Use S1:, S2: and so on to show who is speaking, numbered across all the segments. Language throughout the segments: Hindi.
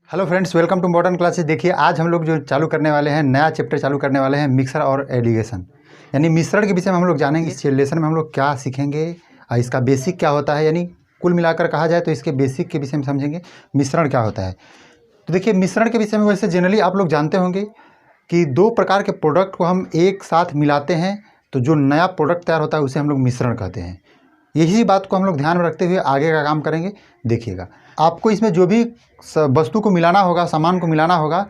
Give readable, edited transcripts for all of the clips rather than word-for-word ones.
S1: Hello friends, welcome to modern classes. देखिए, आज हम लोग जो चालू करने वाले हैं, नया चैप्टर चालू करने वाले हैं, मिक्सर और एलिगेशन, यानी मिश्रण के विषय में हम लोग जानेंगे। इस लेसन में हम लोग क्या सीखेंगे, इसका बेसिक क्या होता है, यानी कुल मिलाकर कहा जाए तो इसके बेसिक के विषय में समझेंगे मिश्रण क्या होता है। तो देखिए, मिश्रण के विषय में वैसे जनरली आप लोग जानते होंगे कि दो प्रकार के प्रोडक्ट को हम एक साथ मिलाते हैं तो जो नया प्रोडक्ट तैयार होता है उसे हम लोग मिश्रण कहते हैं। यही बात को हम लोग ध्यान में रखते हुए आगे का काम करेंगे। देखिएगा, आपको इसमें जो भी वस्तु को मिलाना होगा, सामान को मिलाना होगा,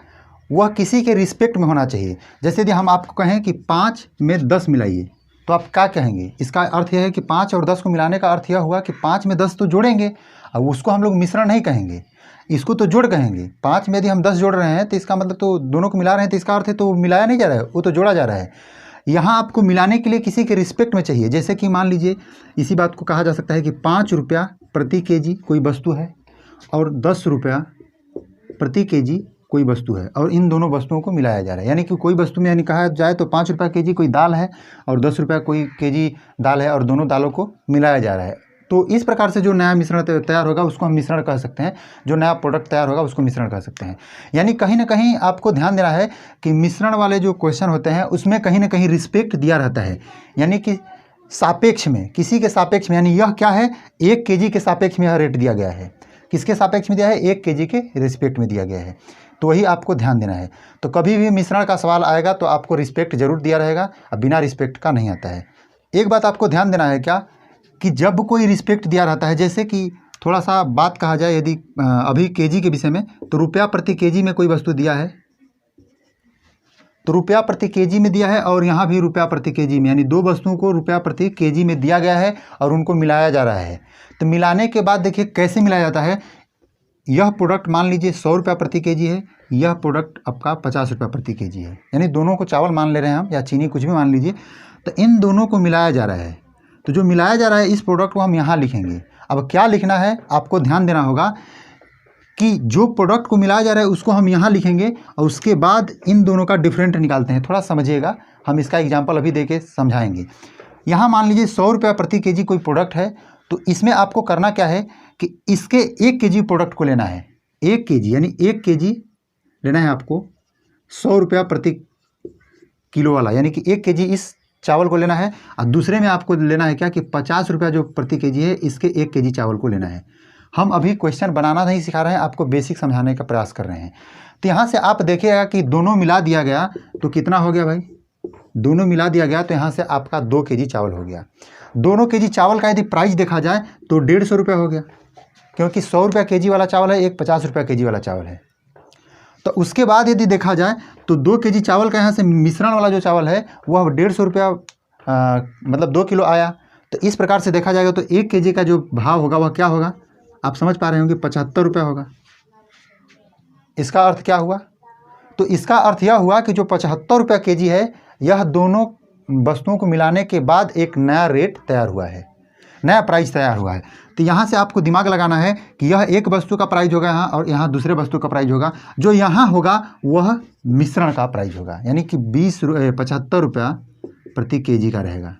S1: वह किसी के रिस्पेक्ट में होना चाहिए। जैसे यदि हम आपको कहें कि 5 में 10 मिलाइए, तो आप क्या कहेंगे? इसका अर्थ यह है कि 5 और 10 को मिलाने का अर्थ यह हुआ कि 5 में 10 तो जोड़ेंगे। अब उसको हम लोग मिश्रण नहीं कहेंगे, इसको तो जोड़ कहेंगे। 5 में यदि हम 10 जोड़ रहे हैं तो इसका मतलब तो दोनों को मिला रहे हैं, तो इसका अर्थ है तो मिलाया नहीं जा रहा है, वो तो जोड़ा जा रहा है। यहाँ आपको मिलाने के लिए किसी के रिस्पेक्ट में चाहिए। जैसे कि मान लीजिए, इसी बात को कहा जा सकता है कि 5 रुपया प्रति केजी कोई वस्तु है और 10 रुपया प्रति केजी कोई वस्तु है, और इन दोनों वस्तुओं को मिलाया जा रहा है। यानी कि कोई वस्तु में यानी कहा जाए तो 5 रुपया केजी कोई दाल है और 10 रुपया कोई केजी दाल है, और दोनों दालों को मिलाया जा रहा है। तो इस प्रकार से जो नया मिश्रण तैयार होगा उसको हम मिश्रण कह सकते हैं। जो नया प्रोडक्ट तैयार होगा उसको मिश्रण कह सकते हैं। यानी कहीं ना कहीं आपको ध्यान देना है कि मिश्रण वाले जो क्वेश्चन होते हैं उसमें कहीं ना कहीं रिस्पेक्ट दिया रहता है, यानी कि सापेक्ष में, किसी के सापेक्ष में। यानी यह क्या है, 1 केजी के सापेक्ष में यह रेट दिया गया है। किसके सापेक्ष में दिया है? 1 केजी के रिस्पेक्ट में दिया गया है। तो वही आपको ध्यान देना है। तो कभी भी मिश्रण का सवाल आएगा तो आपको रिस्पेक्ट जरूर दिया रहेगा, अब बिना रिस्पेक्ट का नहीं आता है। एक बात आपको ध्यान देना है क्या, कि जब कोई रिस्पेक्ट दिया रहता है, जैसे कि थोड़ा सा बात कहा जाए यदि अभी केजी के विषय में, तो रुपया प्रति केजी में कोई वस्तु दिया है, तो रुपया प्रति केजी में दिया है, और यहाँ भी रुपया प्रति केजी में, यानी दो वस्तुओं को रुपया प्रति केजी में दिया गया है और उनको मिलाया जा रहा है। तो मिलाने के बाद देखिए कैसे मिलाया जाता है। यह प्रोडक्ट मान लीजिए 100 रुपया प्रति केजी है, यह प्रोडक्ट आपका 50 रुपया प्रति केजी है, यानी दोनों को चावल मान ले रहे हैं हम, या चीनी कुछ भी मान लीजिए। तो इन दोनों को मिलाया जा रहा है, तो जो मिलाया जा रहा है इस प्रोडक्ट को हम यहाँ लिखेंगे। अब क्या लिखना है आपको ध्यान देना होगा कि जो प्रोडक्ट को मिलाया जा रहा है उसको हम यहाँ लिखेंगे, और उसके बाद इन दोनों का डिफरेंट निकालते हैं। थोड़ा समझिएगा, हम इसका एग्जांपल अभी देके समझाएंगे। यहाँ मान लीजिए 100 रुपया प्रति केजी कोई प्रोडक्ट है, तो इसमें आपको करना क्या है कि इसके 1 केजी प्रोडक्ट को लेना है। 1 केजी यानी 1 केजी लेना है आपको 100 रुपया प्रति किलो वाला, यानी कि 1 केजी इस चावल को लेना है। और दूसरे में आपको लेना है क्या कि 50 रुपया जो प्रति केजी है, इसके 1 केजी चावल को लेना है। हम अभी क्वेश्चन बनाना नहीं सिखा रहे हैं, आपको बेसिक समझाने का प्रयास कर रहे हैं। तो यहाँ से आप देखिएगा कि दोनों मिला दिया गया तो कितना हो गया भाई, दोनों मिला दिया गया तो यहाँ से आपका 2 केजी चावल हो गया। दोनों केजी चावल का यदि प्राइस देखा जाए तो 150 रुपया हो गया, क्योंकि 100 रुपया केजी वाला चावल है, एक 50 रुपया केजी वाला चावल है। तो उसके बाद यदि देखा जाए तो 2 केजी चावल का यहाँ से मिश्रण वाला जो चावल है वह 150 रुपया मतलब 2 किलो आया। तो इस प्रकार से देखा जाएगा तो 1 केजी का जो भाव होगा वह क्या होगा, आप समझ पा रहे होंगे, 75 रुपया होगा। इसका अर्थ क्या हुआ? तो इसका अर्थ यह हुआ कि जो 75 रुपया केजी है, यह दोनों वस्तुओं को मिलाने के बाद एक नया रेट तैयार हुआ है, नया प्राइस तैयार हुआ है। तो यहाँ से आपको दिमाग लगाना है कि यह एक वस्तु का प्राइस होगा यहाँ, और यहाँ दूसरे वस्तु का प्राइस होगा। जो यहाँ होगा वह मिश्रण का प्राइस होगा, यानी कि 75 रुपया प्रति केजी का रहेगा।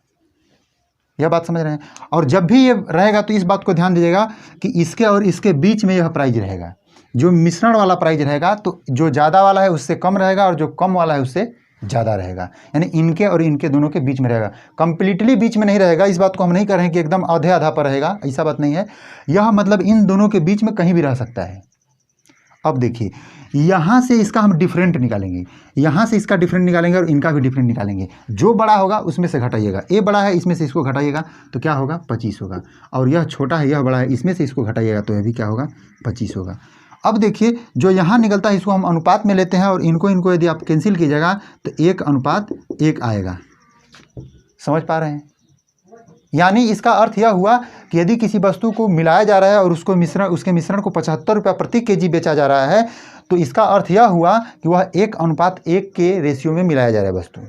S1: यह बात समझ रहे हैं? और जब भी ये रहेगा तो इस बात को ध्यान दीजिएगा कि इसके और इसके बीच में यह प्राइस रहेगा। जो मिश्रण वाला प्राइस रहेगा तो जो ज़्यादा वाला है उससे कम रहेगा, और जो कम वाला है उससे ज़्यादा रहेगा, यानी इनके और इनके दोनों के बीच में रहेगा। कंप्लीटली बीच में नहीं रहेगा। इस बात को हम नहीं कह रहे हैं कि एकदम आधे आधा पर रहेगा, ऐसा बात नहीं है। यह मतलब इन दोनों के बीच में कहीं भी रह सकता है। अब देखिए, यहाँ से इसका हम डिफरेंट निकालेंगे, यहाँ से इसका डिफरेंट निकालेंगे और इनका भी डिफरेंट निकालेंगे। जो बड़ा होगा उसमें से घटाइएगा। ए बड़ा है, इसमें से इसको घटाइएगा तो क्या होगा, 25 होगा। और यह छोटा है, यह बड़ा है, इसमें से इसको घटाइएगा तो यह भी क्या होगा, 25 होगा। अब देखिए, जो यहाँ निकलता है इसको हम अनुपात में लेते हैं, और इनको यदि आप कैंसिल कीजिएगा तो 1:1 आएगा। समझ पा रहे हैं? यानी इसका अर्थ यह हुआ कि यदि किसी वस्तु को मिलाया जा रहा है और उसके मिश्रण को 75 रुपया प्रति केजी बेचा जा रहा है, तो इसका अर्थ यह हुआ कि वह 1:1 के रेशियो में मिलाया जा रहा है वस्तु।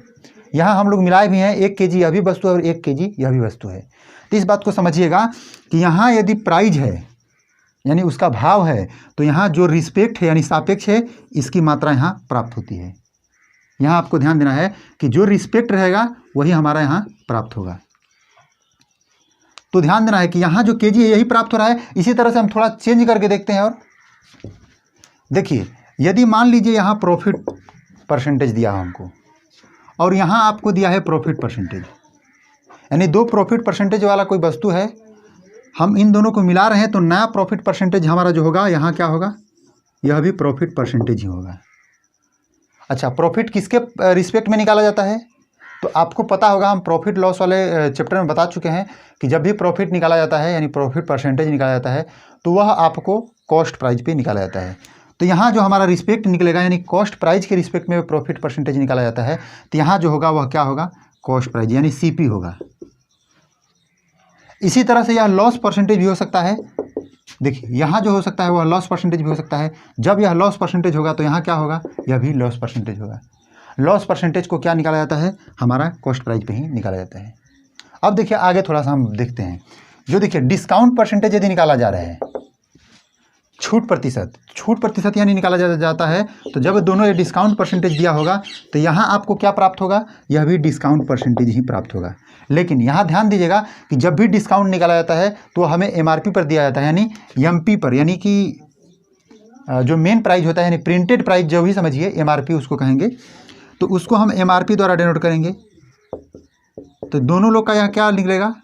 S1: यहाँ हम लोग मिलाए भी हैं, 1 केजी यह भी वस्तु है और 1 केजी यह भी वस्तु है। तो इस बात को समझिएगा कि यहाँ यदि प्राइस है यानी उसका भाव है, तो यहाँ जो रिस्पेक्ट है यानी सापेक्ष है, इसकी मात्रा यहाँ प्राप्त होती है। यहाँ आपको ध्यान देना है कि जो रिस्पेक्ट रहेगा वही हमारा यहाँ प्राप्त होगा। तो ध्यान देना है कि यहाँ जो केजी है यही प्राप्त हो रहा है। इसी तरह से हम थोड़ा चेंज करके देखते हैं, और देखिए यदि मान लीजिए यहाँ प्रॉफिट परसेंटेज दिया है हमको और यहाँ आपको दिया है प्रॉफिट परसेंटेज, यानी दो प्रॉफिट परसेंटेज वाला कोई वस्तु है, हम इन दोनों को मिला रहे हैं तो नया प्रॉफिट परसेंटेज हमारा जो होगा यहाँ क्या होगा, यह भी प्रॉफिट परसेंटेज ही होगा। अच्छा, प्रॉफिट किसके रिस्पेक्ट में निकाला जाता है, तो आपको पता होगा, हम प्रॉफिट लॉस वाले चैप्टर में बता चुके हैं कि जब भी प्रॉफिट निकाला जाता है यानी प्रॉफिट परसेंटेज निकाला जाता है तो वह आपको कॉस्ट प्राइस पे निकाला जाता है। तो यहाँ जो हमारा रिस्पेक्ट निकलेगा यानी कॉस्ट प्राइस के रिस्पेक्ट में प्रॉफिट परसेंटेज निकाला जाता है, तो यहाँ जो होगा वह क्या होगा, कॉस्ट प्राइस यानी सीपी होगा। इसी तरह से यह लॉस परसेंटेज भी हो सकता है। देखिए यहाँ जो हो सकता है वह लॉस परसेंटेज भी हो सकता है। जब यह लॉस परसेंटेज होगा तो यहाँ क्या होगा, यह भी लॉस परसेंटेज होगा। लॉस परसेंटेज को क्या निकाला जाता है, हमारा कॉस्ट प्राइस पे ही निकाला जाता है। अब देखिए आगे थोड़ा सा हम देखते हैं, जो देखिए डिस्काउंट परसेंटेज यदि निकाला जा रहा है, छूट प्रतिशत यानी निकाला जाता है, तो जब दोनों ये डिस्काउंट परसेंटेज दिया होगा तो यहाँ आपको क्या प्राप्त होगा, यह भी डिस्काउंट परसेंटेज ही प्राप्त होगा। लेकिन यहाँ ध्यान दीजिएगा कि जब भी डिस्काउंट निकाला जाता है तो हमें एमआरपी पर दिया जाता है, यानी एमपी पर, यानी कि जो मेन प्राइस होता है यानी प्रिंटेड प्राइस जो भी समझिए, एमआरपी उसको कहेंगे, तो उसको हम एमआरपी द्वारा डिनोट करेंगे। तो दोनों लोग का यहाँ क्या निकलेगा,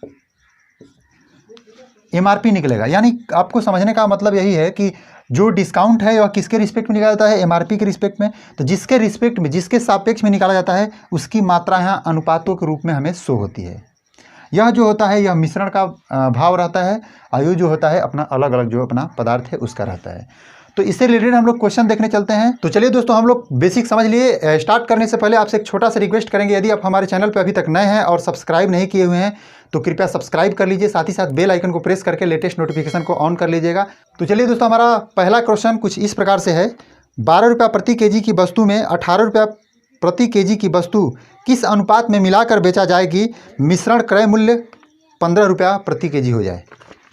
S1: एमआरपी निकलेगा। यानी आपको समझने का मतलब यही है कि जो डिस्काउंट है वह किसके रिस्पेक्ट में निकाला जाता है, एमआरपी के रिस्पेक्ट में। तो जिसके रिस्पेक्ट में, जिसके सापेक्ष में निकाला जाता है उसकी मात्रा यहाँ अनुपातों के रूप में हमें शो होती है। यह जो होता है यह मिश्रण का भाव रहता है, आयु जो होता है अपना अलग अलग जो अपना पदार्थ है उसका रहता है। तो इससे रिलेटेड हम लोग क्वेश्चन देखने चलते हैं। तो चलिए दोस्तों, हम लोग बेसिक समझ लिए। स्टार्ट करने से पहले आपसे एक छोटा सा रिक्वेस्ट करेंगे, यदि आप हमारे चैनल पर अभी तक नए हैं और सब्सक्राइब नहीं किए हुए हैं तो कृपया सब्सक्राइब कर लीजिए, साथ ही साथ बेल आइकन को प्रेस करके लेटेस्ट नोटिफिकेशन को ऑन कर लीजिएगा। तो चलिए दोस्तों, हमारा पहला क्वेश्चन कुछ इस प्रकार से है, 12 रुपया प्रति केजी की वस्तु में 18 रुपया प्रति केजी की वस्तु किस अनुपात में मिलाकर बेचा जाएगी, मिश्रण क्रय मूल्य 15 रुपया प्रति केजी हो जाए।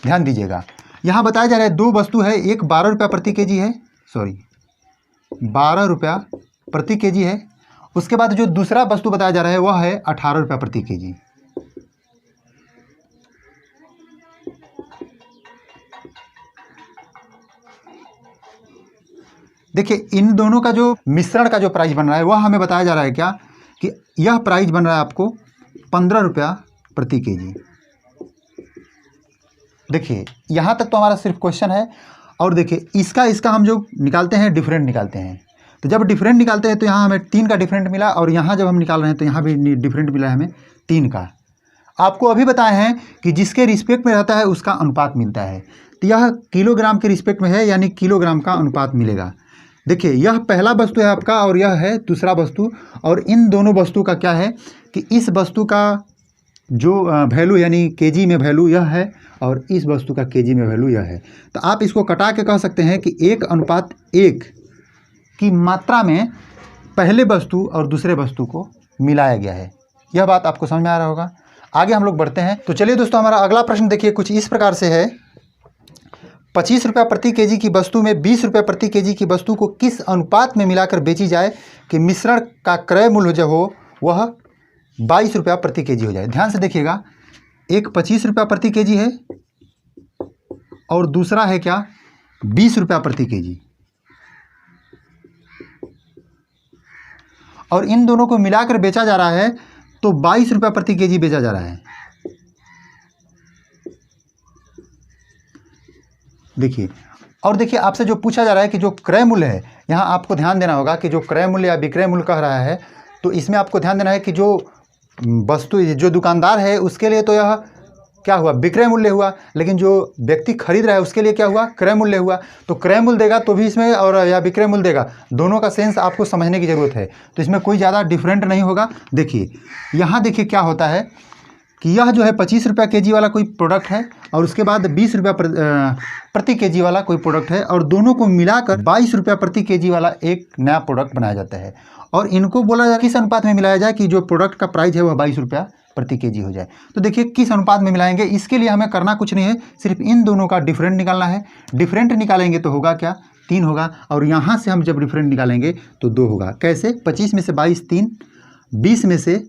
S1: ध्यान दीजिएगा, यहाँ बताया जा रहा है दो वस्तु है, एक 12 रुपया प्रति केजी है, 12 रुपया प्रति केजी है। उसके बाद जो दूसरा वस्तु बताया जा रहा है वह है 18 रुपया प्रति केजी। देखिए इन दोनों का जो मिश्रण का जो प्राइस बन रहा है वह हमें बताया जा रहा है क्या, कि यह प्राइस बन रहा है आपको 15 रुपया प्रति केजी। देखिए यहाँ तक तो हमारा सिर्फ क्वेश्चन है, और देखिए इसका हम जो निकालते हैं डिफरेंट निकालते हैं। तो जब डिफरेंट निकालते हैं तो यहाँ हमें 3 का डिफरेंट मिला, और यहाँ जब हम निकाल रहे हैं तो यहाँ भी डिफरेंट मिला है हमें 3 का। आपको अभी बताए हैं कि जिसके रिस्पेक्ट में रहता है उसका अनुपात मिलता है, तो यह किलोग्राम के रिस्पेक्ट में है यानी किलोग्राम का अनुपात मिलेगा। देखिए यह पहला वस्तु है आपका और यह है दूसरा वस्तु, और इन दोनों वस्तु का क्या है कि इस वस्तु का जो वैल्यू यानी केजी में वैल्यू यह है, और इस वस्तु का केजी में वैल्यू यह है। तो आप इसको कटा के कह सकते हैं कि 1:1 की मात्रा में पहले वस्तु और दूसरे वस्तु को मिलाया गया है। यह बात आपको समझ में आ रहा होगा। आगे हम लोग बढ़ते हैं। तो चलिए दोस्तों, हमारा अगला प्रश्न देखिए कुछ इस प्रकार से है, 25 रुपया प्रति केजी की वस्तु में 20 रुपया प्रति केजी की वस्तु को किस अनुपात में मिलाकर बेची जाए कि मिश्रण का क्रय मूल्य जो हो वह 22 रुपया प्रति केजी हो जाए। ध्यान से देखिएगा, एक 25 रुपया प्रति केजी है और दूसरा है क्या, 20 रुपया प्रति केजी, और इन दोनों को मिलाकर बेचा जा रहा है तो 22 रुपया प्रति केजी बेचा जा रहा है। देखिए, और देखिए आपसे जो पूछा जा रहा है कि जो क्रय मूल्य है, यहाँ आपको ध्यान देना होगा कि जो क्रय मूल्य या विक्रय मूल्य कह रहा है, तो इसमें आपको ध्यान देना है कि जो वस्तु जो दुकानदार है उसके लिए तो यह क्या हुआ, विक्रय मूल्य हुआ, लेकिन जो व्यक्ति खरीद रहा है उसके लिए क्या हुआ, क्रय मूल्य हुआ। तो क्रय मूल्य देगा तो भी इसमें, और या विक्रय मूल्य देगा, दोनों का सेंस आपको समझने की ज़रूरत है। तो इसमें कोई ज़्यादा डिफरेंट नहीं होगा। देखिए यहाँ देखिए क्या होता है कि यह जो है 25 रुपया केजी वाला कोई प्रोडक्ट है, और उसके बाद 20 रुपया प्रति केजी वाला कोई प्रोडक्ट है, और दोनों को मिलाकर 22 रुपया प्रति केजी वाला एक नया प्रोडक्ट बनाया जाता है। और इनको बोला जाए किस अनुपात में मिलाया जाए कि जो प्रोडक्ट का प्राइस है वह 22 रुपया प्रति केजी हो जाए। तो देखिए किस अनुपात में मिलाएंगे, इसके लिए हमें करना कुछ नहीं है, सिर्फ इन दोनों का डिफरेंट निकालना है। डिफरेंट निकालेंगे तो होगा क्या, 3 होगा, और यहाँ से हम जब डिफरेंट निकालेंगे तो 2 होगा। कैसे, 25 में से 22 3, 20 में से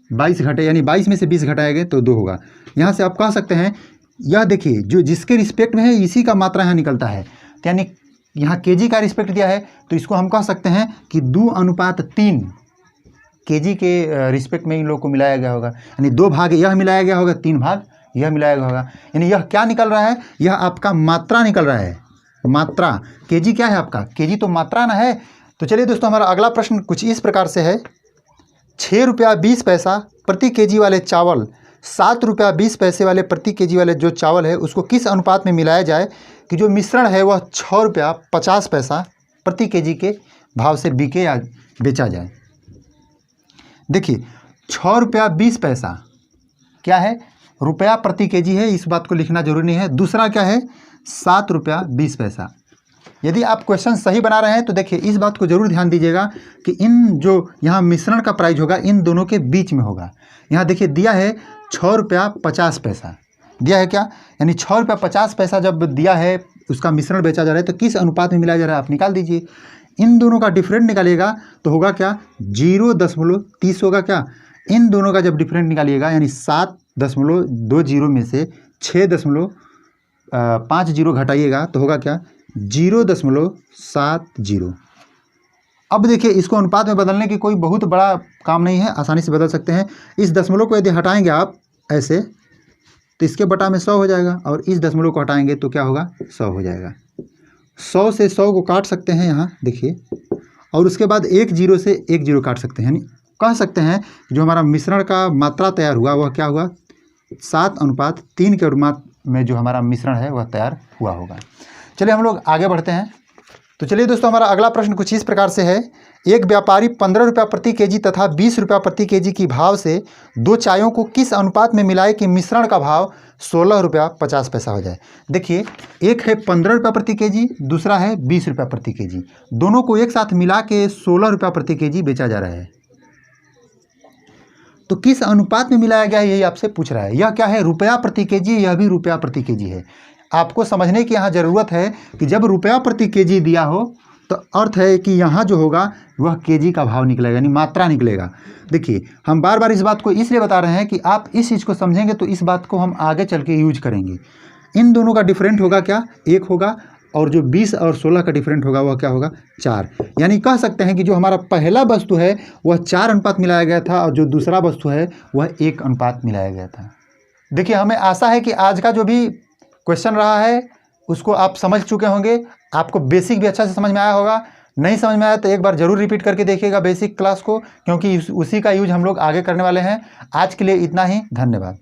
S1: 22 घटे, यानी 22 में से 20 घटाएंगे तो 2 होगा। यहाँ से आप कह सकते हैं, यह देखिए जो जिसके रिस्पेक्ट में है इसी का मात्रा यहाँ निकलता है, यानी यहाँ केजी का रिस्पेक्ट दिया है तो इसको हम कह सकते हैं कि 2:3 केजी के रिस्पेक्ट में इन लोगों को मिलाया गया होगा। यानी 2 भाग यह मिलाया गया होगा, 3 भाग यह मिलाया गया होगा। यानी यह क्या निकल रहा है, यह आपका मात्रा निकल रहा है। मात्रा, केजी क्या है आपका, केजी तो मात्रा ना है। तो चलिए दोस्तों, हमारा अगला प्रश्न कुछ इस प्रकार से है, 6 रुपया 20 पैसा प्रति केजी वाले चावल 7 रुपया 20 पैसे वाले प्रति केजी वाले जो चावल है उसको किस अनुपात में मिलाया जाए कि जो मिश्रण है वह 6 रुपया 50 पैसा प्रति केजी के भाव से बिके या बेचा जाए। देखिए 6 रुपया 20 पैसा क्या है, रुपया प्रति केजी है, इस बात को लिखना जरूरी नहीं है। दूसरा क्या है, 7 रुपया 20 पैसा। यदि आप क्वेश्चन सही बना रहे हैं तो देखिए इस बात को जरूर ध्यान दीजिएगा कि इन जो यहाँ मिश्रण का प्राइस होगा इन दोनों के बीच में होगा। यहाँ देखिए दिया है 6 रुपया 50 पैसा दिया है क्या, यानी 6 रुपया 50 पैसा जब दिया है उसका मिश्रण बेचा जा रहा है तो किस अनुपात में मिलाया जा रहा है आप निकाल दीजिए। इन दोनों का डिफरेंट निकालिएगा तो होगा क्या, 0.30 होगा क्या। इन दोनों का जब डिफरेंट निकालिएगा यानी 7.20 में से 6.50 घटाइएगा तो होगा क्या, 0.70। अब देखिए इसको अनुपात में बदलने की कोई बहुत बड़ा काम नहीं है, आसानी से बदल सकते हैं। इस दशमलव को यदि हटाएंगे आप ऐसे तो इसके बटा में 100 हो जाएगा और इस दशमलव को हटाएंगे तो क्या होगा, 100 हो जाएगा। 100 से 100 को काट सकते हैं यहाँ देखिए, और उसके बाद 1 0 से 1 0 काट सकते हैं। यानी कह सकते हैं जो हमारा मिश्रण का मात्रा तैयार हुआ वह क्या हुआ, 7:3 के अनुपात में जो हमारा मिश्रण है वह तैयार हुआ होगा। चलिए हम लोग आगे बढ़ते हैं। तो चलिए दोस्तों, हमारा अगला प्रश्न कुछ इस प्रकार से है, एक व्यापारी 15 रुपया प्रति केजी तथा 20 रुपया प्रति केजी की भाव से 2 चायों को किस अनुपात में मिलाए कि मिश्रण का भाव 16 रुपया 50 पैसा हो जाए। देखिए एक है 15 रुपया प्रति केजी, दूसरा है 20 रुपया प्रति केजी, दोनों को एक साथ मिला के 16 रुपया प्रति केजी बेचा जा रहा है। तो किस अनुपात में मिलाया गया है यही आपसे पूछ रहा है। यह क्या है, रुपया प्रति केजी, यह भी रुपया प्रति केजी है। आपको समझने की यहाँ ज़रूरत है कि जब रुपया प्रति केजी दिया हो तो अर्थ है कि यहाँ जो होगा वह केजी का भाव निकलेगा, यानी मात्रा निकलेगा। देखिए हम बार बार इस बात को इसलिए बता रहे हैं कि आप इस चीज़ को समझेंगे तो इस बात को हम आगे चल के यूज करेंगे। इन दोनों का डिफरेंट होगा क्या, 1 होगा, और जो 20 और 16 का डिफरेंट होगा वह क्या होगा, 4। यानी कह सकते हैं कि जो हमारा पहला वस्तु है वह 4 अनुपात मिलाया गया था और जो दूसरा वस्तु है वह 1 अनुपात मिलाया गया था। देखिए हमें आशा है कि आज का जो भी क्वेश्चन रहा है उसको आप समझ चुके होंगे, आपको बेसिक भी अच्छा से समझ में आया होगा। नहीं समझ में आया तो एक बार ज़रूर रिपीट करके देखिएगा बेसिक क्लास को, क्योंकि उसी का यूज हम लोग आगे करने वाले हैं। आज के लिए इतना ही, धन्यवाद।